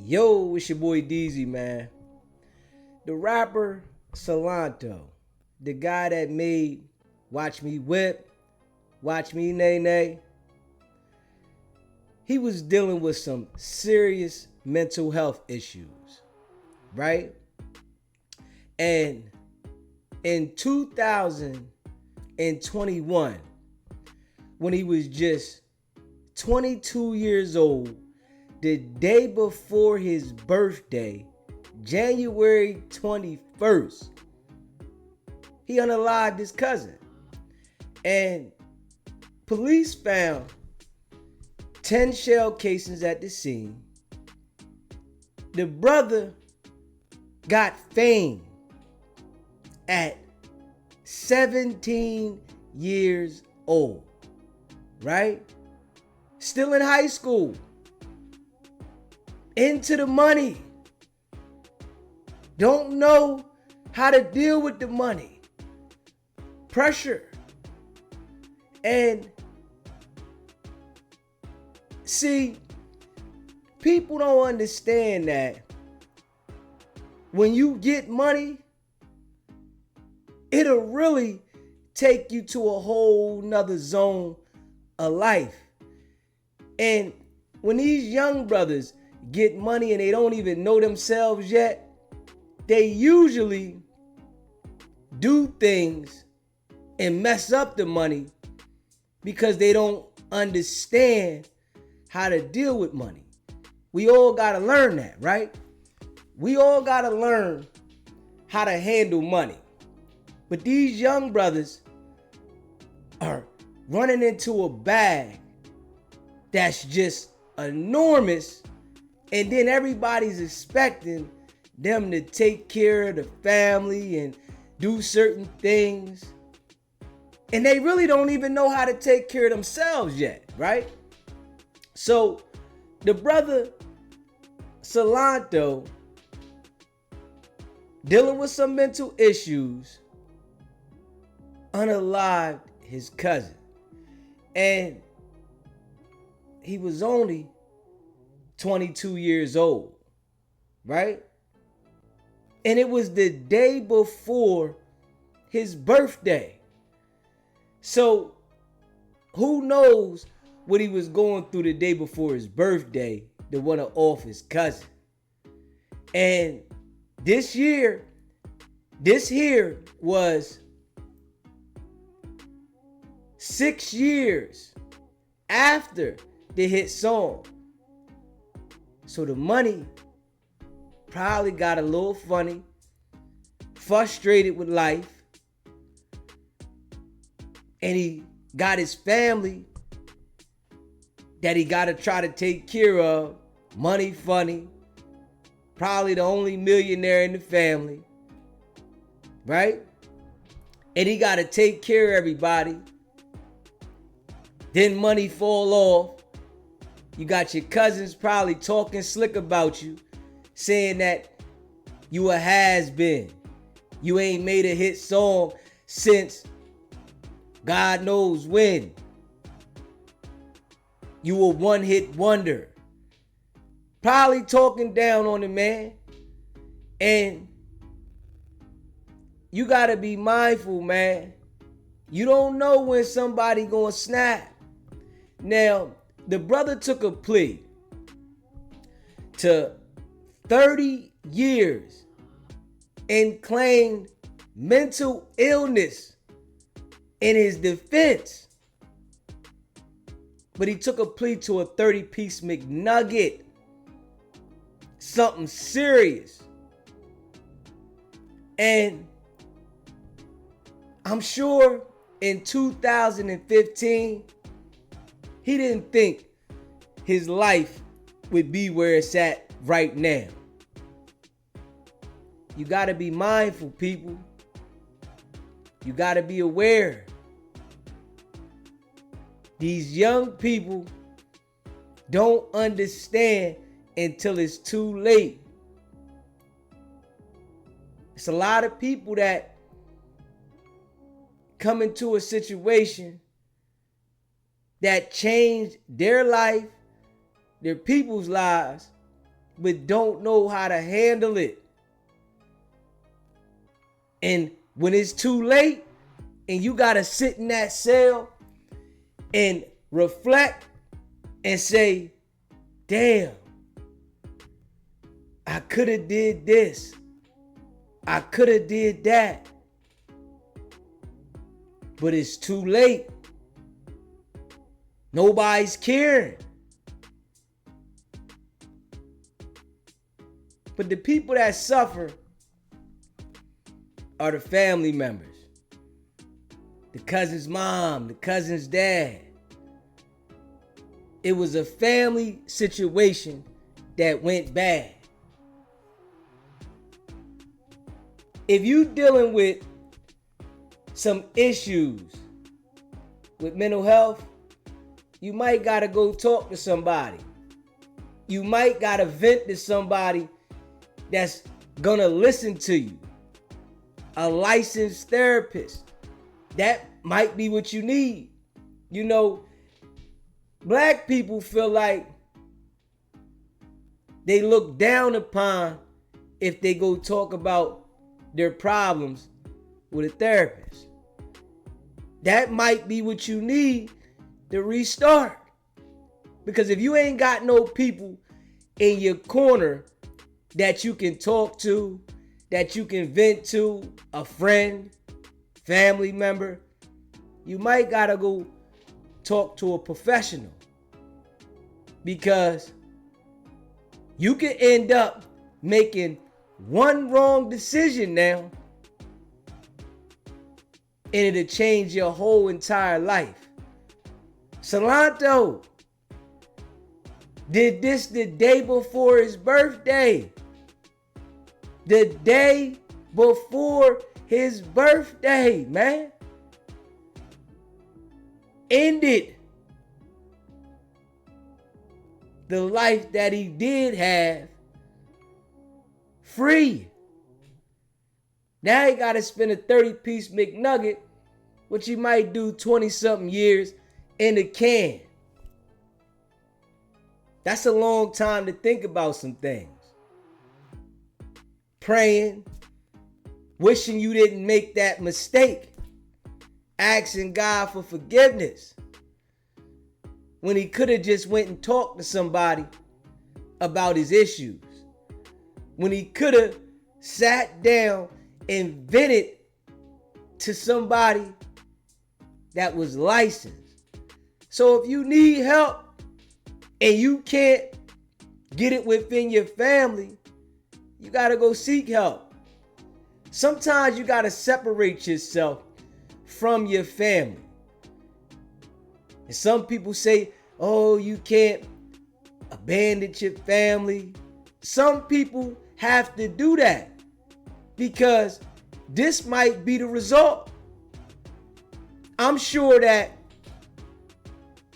Yo, it's your boy DZ, man. The rapper Silento, the guy that made Watch Me Whip, Watch Me Nay Nay, he was dealing with some serious mental health issues, right? And in 2021, when he was just 22 years old, the day before his birthday, January 21st, he unalived his cousin. And police found 10 shell casings at the scene. The brother got fame at 17 years old, right? Still in high school. Into the money. Don't know how to deal with the money. Pressure. And see, people don't understand that when you get money, it'll really take you to a whole nother zone of life. And when these young brothers get money and they don't even know themselves yet, they usually do things and mess up the money because they don't understand how to deal with money. We all gotta learn that, right? We all gotta learn how to handle money. But these young brothers are running into a bag that's just enormous, and then everybody's expecting them to take care of the family and do certain things, and they really don't even know how to take care of themselves yet, right? So the brother Silento, dealing with some mental issues, unalived his cousin. And he was only 22 years old, right? And it was the day before his birthday. So who knows what he was going through the day before his birthday to want to off his cousin. And this here was 6 years after the hit song. So the money probably got a little funny, frustrated with life, and he got his family that he got to try to take care of. Money funny, probably the only millionaire in the family, right? And he got to take care of everybody. Then money fall off. You got your cousins probably talking slick about you, saying that you a has-been. You ain't made a hit song since God knows when. You a one-hit wonder. Probably talking down on the man. And you gotta be mindful, man. You don't know when somebody gonna snap. Now, the brother took a plea to 30 years and claimed mental illness in his defense. But he took a plea to a 30-piece McNugget. Something serious. And I'm sure in 2015, he didn't think his life would be where it's at right now. You gotta be mindful, people. You gotta be aware. These young people don't understand until it's too late. It's a lot of people that come into a situation that changed their life, their people's lives, but don't know how to handle it. And when it's too late and you got to sit in that cell and reflect and say, damn, I could have did this. I could have did that. But it's too late. Nobody's caring. But the people that suffer are the family members. The cousin's mom, the cousin's dad. It was a family situation that went bad. If you dealing with some issues with mental health, you might gotta go talk to somebody. You might gotta vent to somebody that's gonna listen to you. A licensed therapist. That might be what you need. You know, black people feel like they look down upon if they go talk about their problems with a therapist. That might be what you need to restart. Because if you ain't got no people in your corner that you can talk to, that you can vent to, a friend, family member, you might gotta go talk to a professional. Because you can end up making one wrong decision now, and it'll change your whole entire life. Silento did this the day before his birthday. The day before his birthday, man. Ended the life that he did have free. Now he got to spend a 30-piece McNugget, which he might do 20-something years in the can. That's a long time to think about some things. Praying, wishing you didn't make that mistake, asking God for forgiveness when he could have just went and talked to somebody about his issues, when he could have sat down and vented to somebody that was licensed. So if you need help and you can't get it within your family, you got to go seek help. Sometimes you got to separate yourself from your family. And some people say, oh, you can't abandon your family. Some people have to do that because this might be the result. I'm sure that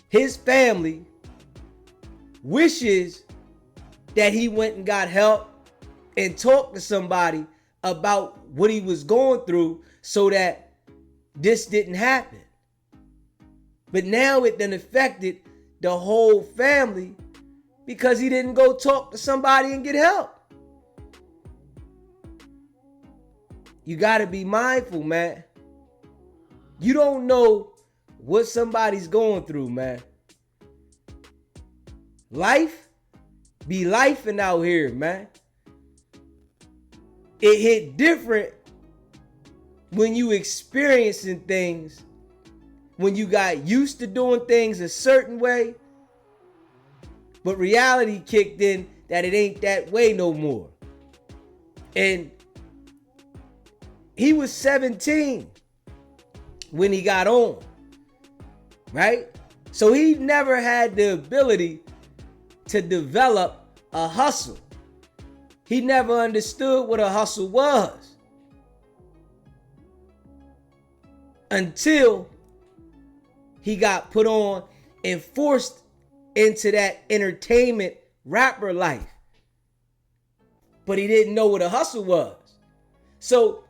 his family wishes that he went and got help and talked to somebody about what he was going through so that this didn't happen. But now it done affected the whole family because he didn't go talk to somebody and get help. You got to be mindful, man. You don't know what somebody's going through, man. Life be lifing out here, man. It hit different when you experiencing things, when you got used to doing things a certain way, but reality kicked in that it ain't that way no more. And he was 17 when he got on, right? So he never had the ability to develop a hustle. He never understood what a hustle was until he got put on and forced into that entertainment rapper life. But he didn't know what a hustle was. So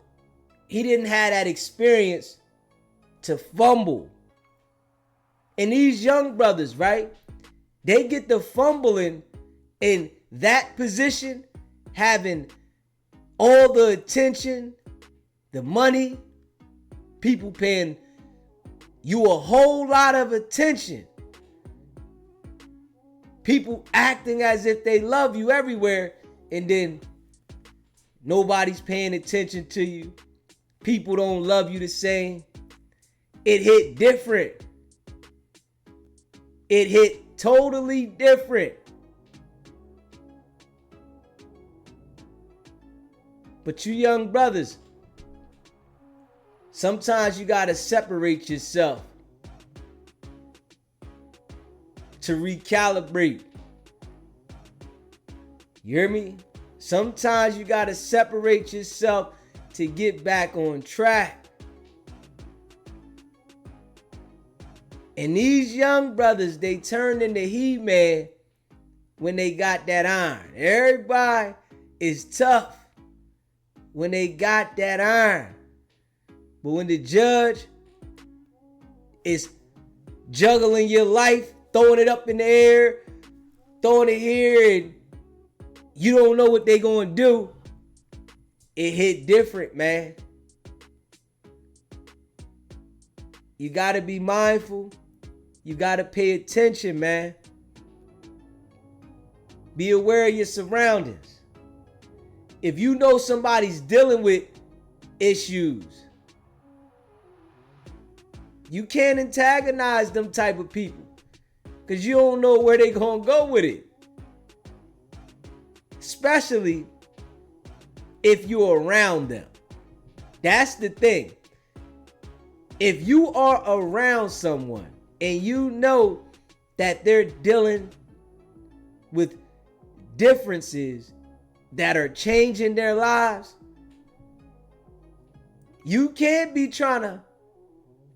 he didn't have that experience to fumble. And these young brothers, right? They get the fumbling and that position, having all the attention, the money, people paying you a whole lot of attention, people acting as if they love you everywhere, and then nobody's paying attention to you. People don't love you the same. It hit different. It hit totally different. But you young brothers, sometimes you gotta separate yourself to recalibrate. You hear me? Sometimes you gotta separate yourself to get back on track. And these young brothers, they turned into He-Man when they got that iron. Everybody is tough when they got that iron. But when the judge is juggling your life, throwing it up in the air, throwing it here, and you don't know what they gonna do, it hit different, man. You gotta be mindful. You gotta pay attention, man. Be aware of your surroundings. If you know somebody's dealing with issues, you can't antagonize them type of people because you don't know where they gonna go with it. Especially if you're around them. That's the thing. If you are around someone and you know that they're dealing with differences that are changing their lives, you can't be trying to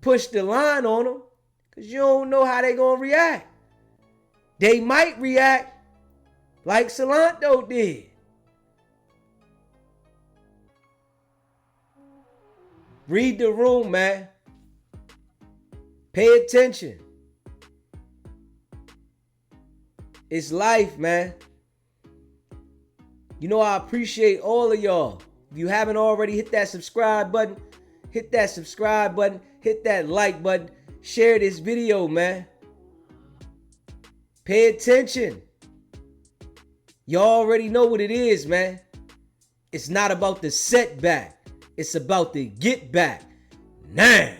push the line on them because you don't know how they're going to react. They might react like Silento did. Read the room, man. Pay attention. It's life, man. You know, I appreciate all of y'all. If you haven't already, hit that subscribe button. Hit that subscribe button. Hit that like button. Share this video, man. Pay attention. Y'all already know what it is, man. It's not about the setback. It's about the get back. Now.